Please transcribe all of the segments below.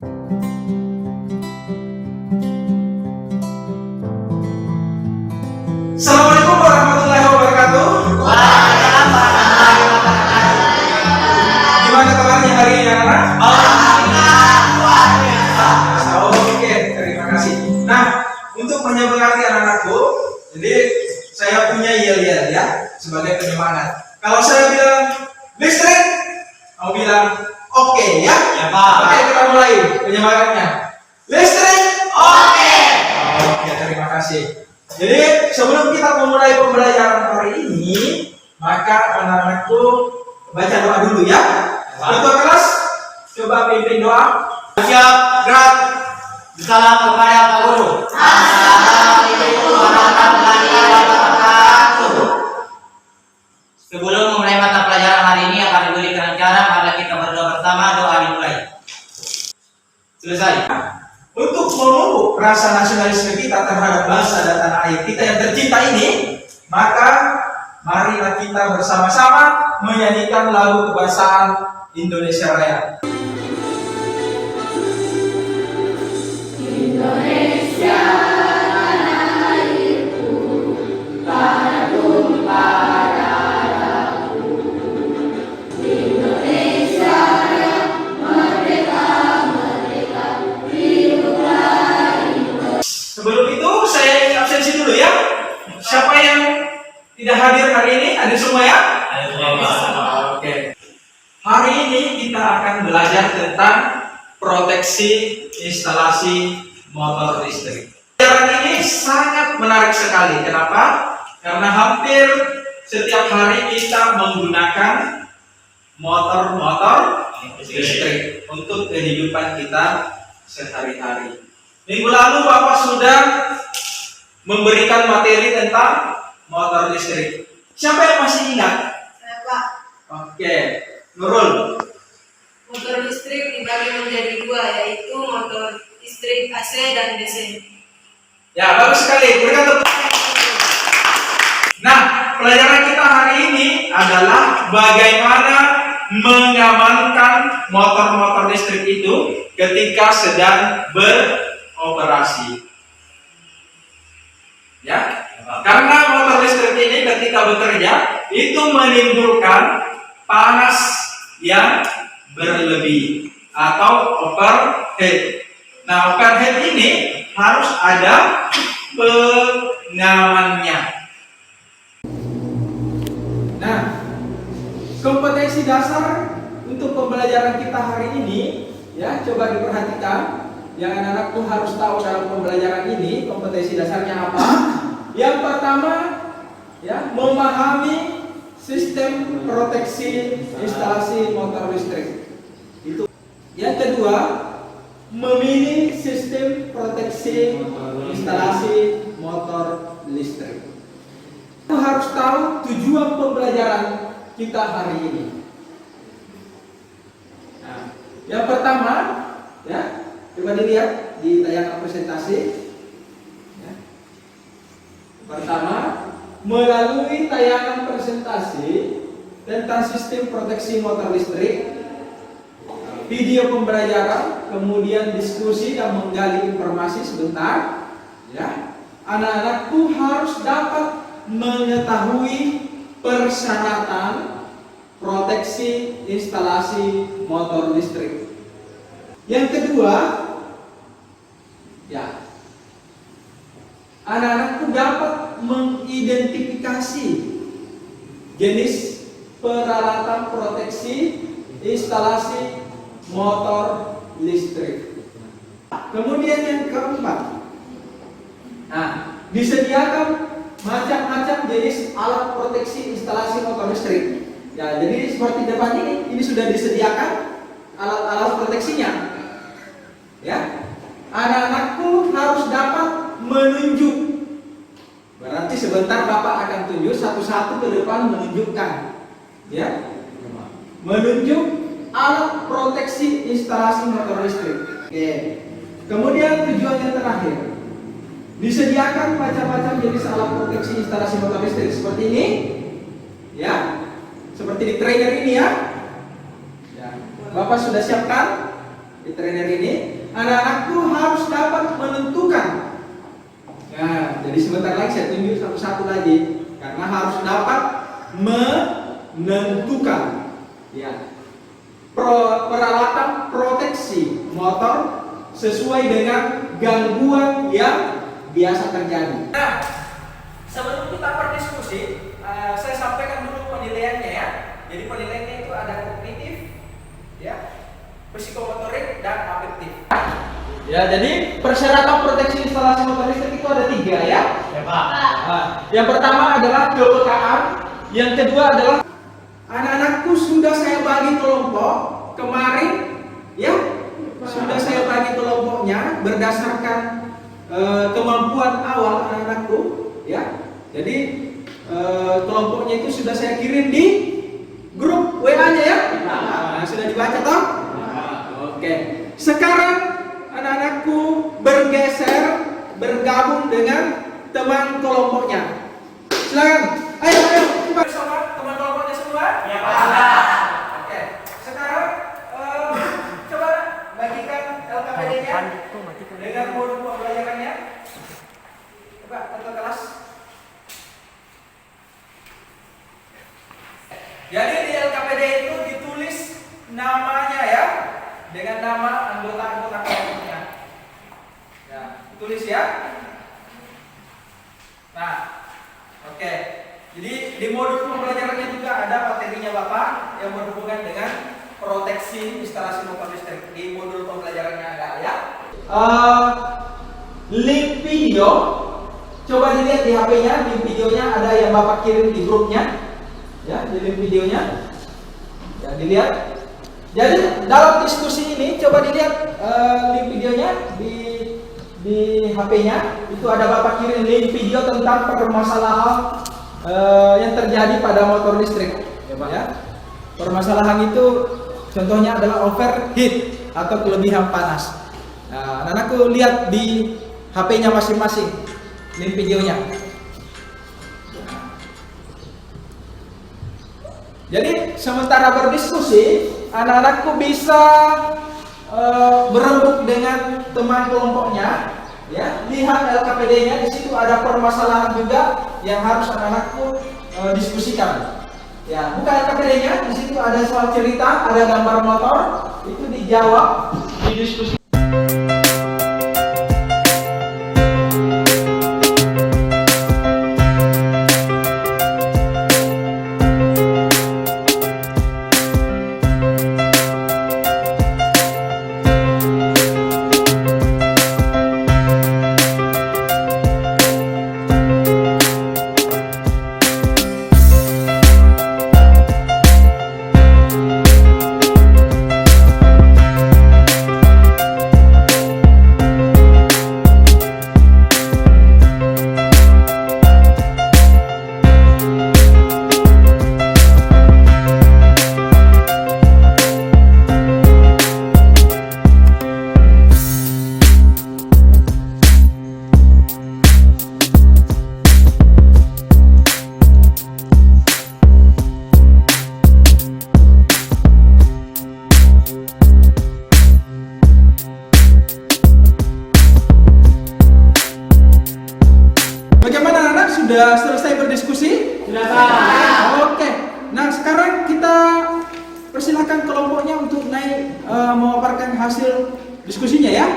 Assalamualaikum warahmatullahi wabarakatuh. Gimana kabarnya hari ini anak-anak? Oke, terima kasih. Nah, untuk menyemangati anak-anakku, jadi saya punya yel-yel ya sebagai penyemangat. Kalau saya bilang listrik, kamu bilang oke ya? Ya, Pak. Oke, kita mulai penyemangatnya. Listrik, oke. Oke, terima kasih. Jadi sebelum kita memulai pembelajaran hari ini, maka anak-anakku baca doa dulu ya. Ketua kelas, coba pimpin doa. Siap, gerak. Salam kepada Pak Guru. Assalamualaikum warahmatullahi wabarakatuh. Sebelum memulai mata pelajaran hari ini akan diberikan cara mari kita berdoa bersama. Doa dimulai. Selesai. Untuk memupuk rasa nasionalisme kita terhadap bangsa dan tanah air kita yang tercinta ini, maka marilah kita bersama-sama menyanyikan lagu kebangsaan Indonesia Raya. Indonesia tanah airku, tanah tumpah darahku. Indonesia yang merdeka, merdeka, hiduplah Indonesia. Sebelum itu saya ingin absensi dulu ya. Siapa yang tidak hadir hari ini? Hadir semua ya? Oke. Hari ini kita akan belajar tentang proteksi instalasi motor listrik. Pelajaran ini sangat menarik sekali. Kenapa? Karena hampir setiap hari kita menggunakan motor-motor listrik untuk kehidupan kita sehari-hari. Minggu lalu Bapak sudah memberikan materi tentang motor listrik. Siapa yang masih ingat? Saya, Pak. Oke, Nurul. Motor listrik dibagi menjadi dua, yaitu motor listrik AC dan DC. Ya, bagus sekali. Berikan tepuk tangan. Nah, pelajaran kita hari ini adalah bagaimana mengamankan motor-motor listrik itu ketika sedang beroperasi. Ya, karena motor listrik ini ketika bekerja itu menimbulkan panas yang berlebih atau overheat. Nah, overheat ini harus ada pengamannya. Nah, kompetensi dasar untuk pembelajaran kita hari ini ya, coba diperhatikan. Yang anak-anak tuh harus tahu dalam pembelajaran ini kompetensi dasarnya apa. Yang pertama ya, memahami sistem proteksi instalasi motor listrik. Itu. Yang kedua, memilih sistem proteksi instalasi motor listrik. Kita harus tahu tujuan pembelajaran kita hari ini. Nah, yang pertama, ya, coba dilihat di tayangan presentasi. Ya. Pertama, melalui tayangan presentasi tentang sistem proteksi motor listrik, video pembelajaran, kemudian diskusi dan menggali informasi sebentar, ya. Anak-anakku harus dapat mengetahui persyaratan proteksi instalasi motor listrik. Yang kedua, ya, anak-anakku dapat mengidentifikasi jenis peralatan proteksi instalasi motor listrik. Kemudian yang keempat, nah, disediakan macam-macam jenis alat proteksi instalasi motor listrik. Ya, jadi seperti depan ini sudah disediakan alat-alat proteksinya. Ya, anak-anakku harus dapat menunjuk. Berarti sebentar Bapak akan tunjuk satu-satu ke depan menunjukkan, ya, menunjuk alat proteksi instalasi motor listrik. Oke. Kemudian tujuan yang terakhir, disediakan macam-macam jenis alat proteksi instalasi motor listrik seperti ini, ya, seperti di trailer ini ya. Ya. Bapak sudah siapkan di trainer ini, anak-anakku harus dapat menentukan. Nah, jadi sebentar lagi saya tunjuk satu-satu lagi, karena harus dapat menentukan. Ya, peralatan proteksi motor sesuai dengan gangguan yang biasa terjadi. Nah, sebelum kita berdiskusi, saya sampaikan dulu penilaiannya ya. Jadi penilaiannya itu ada kognitif, ya, psikomotorik dan afektif. Ya, jadi persyaratan proteksi instalasi motor listrik itu ada 3 ya. Ya Pak. Yang pertama adalah kepekaan, yang kedua adalah anak-anakku sudah saya bagi kelompok kemarin, ya, sudah saya bagi kelompoknya berdasarkan kemampuan awal anak-anakku, ya. Jadi kelompoknya itu sudah saya kirim di grup WA-nya ya. Nah, sudah dibaca toh? Oke. Sekarang anak-anakku bergeser bergabung dengan teman kelompoknya. Silakan. Ayo bersama teman kelompoknya semua. Ya Pak. Oke. Sekarang coba bagikan LKPD-nya dengan modul pembelajarannya. Coba ke kelas. Jadi di LKPD itu ditulis namanya ya, dengan nama anggota-anggota kelompoknya. Ya, ditulis ya. Nah, oke. Jadi di modul pembelajarannya juga ada materinya Bapak yang berhubungan dengan proteksi instalasi motor listrik. Di modul pembelajarannya ada ya. Link video, coba dilihat di HP-nya, link videonya ada yang Bapak kirim di grupnya. Ya, di link videonya. Ya, dilihat. Jadi dalam diskusi ini coba dilihat link videonya di HP-nya. Itu ada Bapak kirim link video tentang permasalahan yang terjadi pada motor listrik. Ya, Pak. Ya. Permasalahan itu contohnya adalah overheat atau kelebihan panas. Nah, anak-anakku lihat di HP-nya masing-masing link videonya. Jadi sementara berdiskusi, anak-anakku bisa berembuk dengan teman kelompoknya, ya. Lihat LKPD-nya, di situ ada permasalahan juga yang harus anak-anakku diskusikan. Ya, buka LKPD-nya, di situ ada soal cerita, ada gambar motor, itu dijawab, didiskusi. Sudah selesai berdiskusi? Sudah Pak. Oke. Nah, sekarang kita persilahkan kelompoknya untuk naik memaparkan hasil diskusinya ya.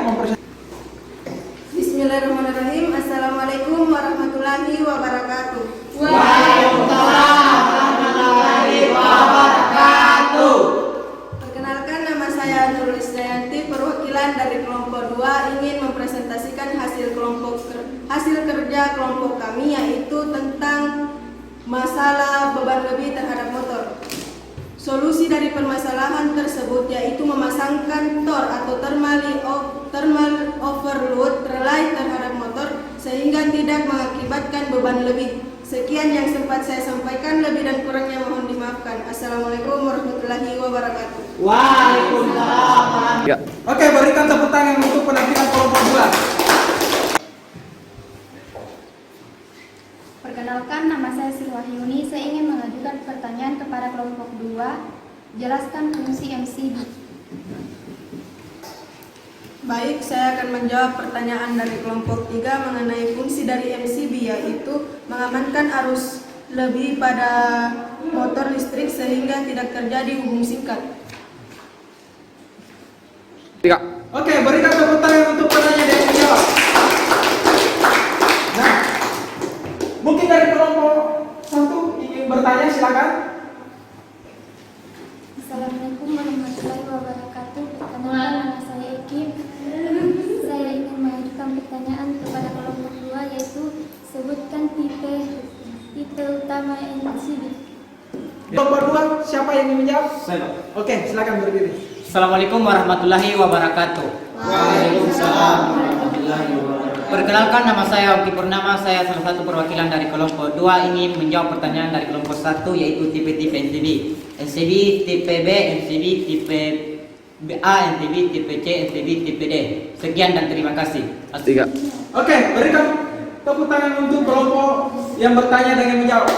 Bismillahirrahmanirrahim. Assalamualaikum warahmatullahi wabarakatuh. Waalaikumsalam warahmatullahi wabarakatuh. Perkenalkan, nama saya Nurul Isdayanti, perwakilan dari kelompok 2 ingin mempresentasikan hasil kerja kelompok kami, yaitu tentang masalah beban lebih terhadap motor. Solusi dari permasalahan tersebut yaitu memasangkan TOR atau thermal overload relay terhadap motor sehingga tidak mengakibatkan beban lebih. Sekian yang sempat saya sampaikan, lebih dan kurangnya mohon dimaafkan. Assalamualaikum warahmatullahi wabarakatuh. Waalaikumsalam. Oke, berikan tepuk tangan untuk penampilan kelompok 2. Perkenalkan, nama saya Sri Wahyuni. Saya ingin mengajukan pertanyaan kepada kelompok 2. Jelaskan fungsi MCB. Baik, saya akan menjawab pertanyaan dari kelompok 3 mengenai fungsi dari MCB, yaitu mengamankan arus lebih pada motor listrik sehingga tidak terjadi hubung singkat. Oke, berikan tepuk tangan untuk penanya dan menjawab. Nah, mungkin dari kelompok 1 ingin bertanya, silakan. Assalamualaikum warahmatullahi wabarakatuh. Perkenalkan, nama saya Eki. Saya ingin mengajukan pertanyaan kepada kelompok 2, yaitu sebutkan tipe utama MCB. Kelompok 2, siapa yang ingin menjawab? Saya. Oke, silakan berdiri. Assalamualaikum warahmatullahi wabarakatuh. Waalaikumsalam warahmatullahi wabarakatuh. Perkenalkan, nama saya Oki Purnama. Saya salah satu perwakilan dari kelompok 2 ini menjawab pertanyaan dari kelompok 1, yaitu tipe-tipe MCB. MCB tipe B, MCB tipe A, MCB tipe C, MCB tipe D. Sekian dan terima kasih. Oke, berikan tepuk tangan untuk kelompok yang bertanya dengan menjawab.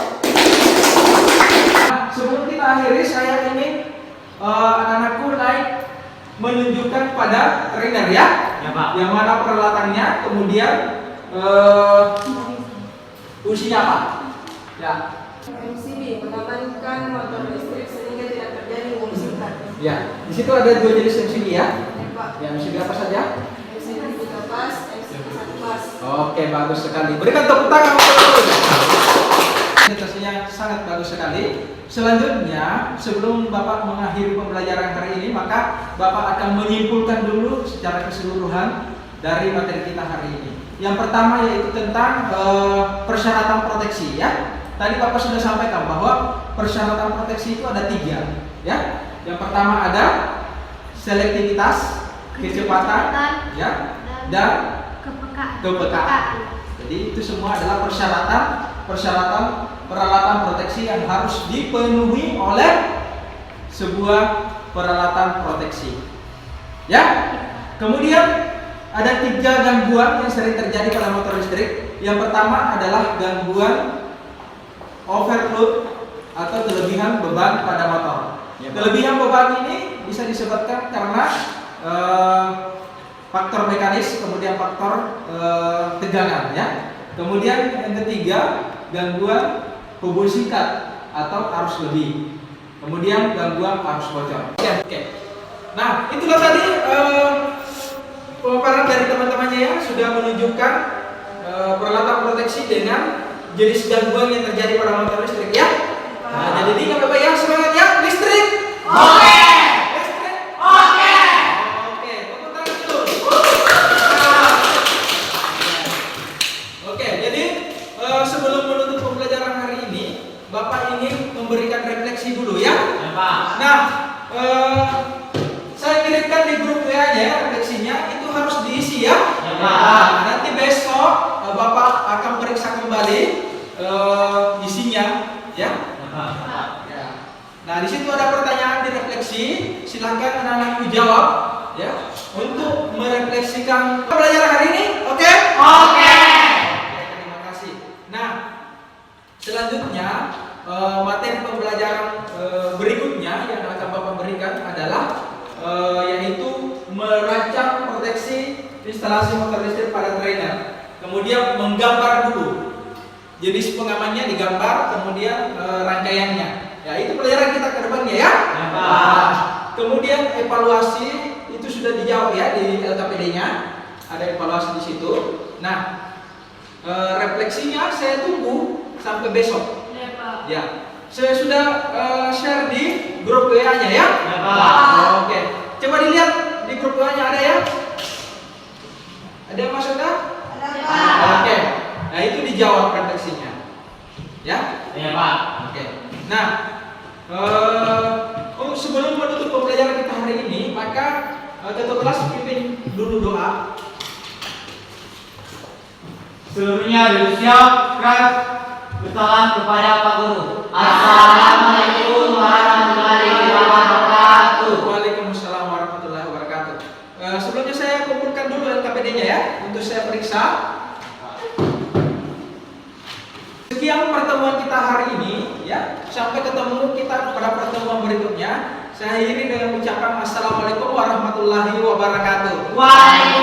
Nah, sebelum kita akhiri, saya ingin anak-anakku naik menunjukkan pada trainer ya, Pak. yang mana peralatannya, kemudian fungsinya apa? Ya, MCB mengamankan motor listrik sehingga tidak terjadi hubung singkat. ya. Di situ ada 2 jenis MCB ya. Ya, Pak. Ya, MCB apa saja? MCB 3 pas, MCB 1 pas. Oke, bagus sekali. Berikan tepuk tangan untuk presentasinya sangat bagus sekali. Selanjutnya, sebelum Bapak mengakhiri pembelajaran hari ini, maka Bapak akan menyimpulkan dulu secara keseluruhan dari materi kita hari ini. Yang pertama yaitu tentang persyaratan proteksi ya. Tadi Bapak sudah sampaikan bahwa persyaratan proteksi itu ada 3 ya. Yang pertama ada selektivitas, kecepatan ya, dan kepekaan. Jadi itu semua adalah persyaratan peralatan proteksi yang harus dipenuhi oleh sebuah peralatan proteksi. Ya. Kemudian ada 3 gangguan yang sering terjadi pada motor listrik. Yang pertama adalah gangguan overload atau kelebihan beban pada motor. Kelebihan beban ini bisa disebabkan karena faktor mekanis, kemudian faktor tegangan ya. Kemudian yang ketiga, gangguan hubung singkat atau arus lebih. Kemudian gangguan arus bocor. Oke. Nah, itulah tadi pemaparan dari teman-temannya yang sudah menunjukkan peralatan proteksi dengan jenis gangguan yang terjadi pada motor listrik ya. Nah, jadi ingat Bapak ya, semangat ya, listrik. Oke. Listrik. Oke. Oke, tepuk tangan dulu. Oke, jadi sebelum menutup pembelajaran hari ini, Bapak ingin memberikan refleksi dulu ya. Nah, saya kirimkan di grup WA-nya refleksinya, itu harus diisi ya. Nah, nanti besok Bapak akan periksa kembali isinya ya. Nah, di situ ada pertanyaan di refleksi, silakan anak-anakku jawab ya untuk merefleksikan pembelajaran hari ini. Oke? Oke. Terima kasih. Nah, selanjutnya materi pembelajaran berikutnya yang akan Bapak berikan adalah yaitu merancang proteksi instalasi motor listrik pada trainer. Kemudian menggambar dulu jenis pengamannya, digambar, kemudian rangkaiannya. Ya, itu pelajaran kita ke depannya ya. Nah, kemudian evaluasi itu sudah dijawab ya di LKPD-nya. Ada evaluasi di situ. Nah, refleksinya saya tunggu sampai besok. Ya, Pak. Ya, saya sudah share di grup WA-nya ya. Oke, coba dilihat di grup WA-nya ada ya. Ada yang masuk kan? Ada. Oke, nah itu dijawab refleksinya. Ya? Iya, Pak. Oke. Nah, sebelum menutup pembelajaran kita hari ini, maka ketua kelas pimpin dulu doa. Seluruhnya siap, keras, bersalam kepada Pak Guru. Assalamualaikum warahmatullahi wabarakatuh. Waalaikumsalam warahmatullahi wabarakatuh. Sebelumnya saya kumpulkan dulu LKPD-nya ya, untuk saya periksa. Sekian pertemuan kita hari ini ya. Sampai ketemu kita pada pertemuan berikutnya. Saya akhiri dengan ucapan Assalamualaikum warahmatullahi wabarakatuh. Waalaikumsalam.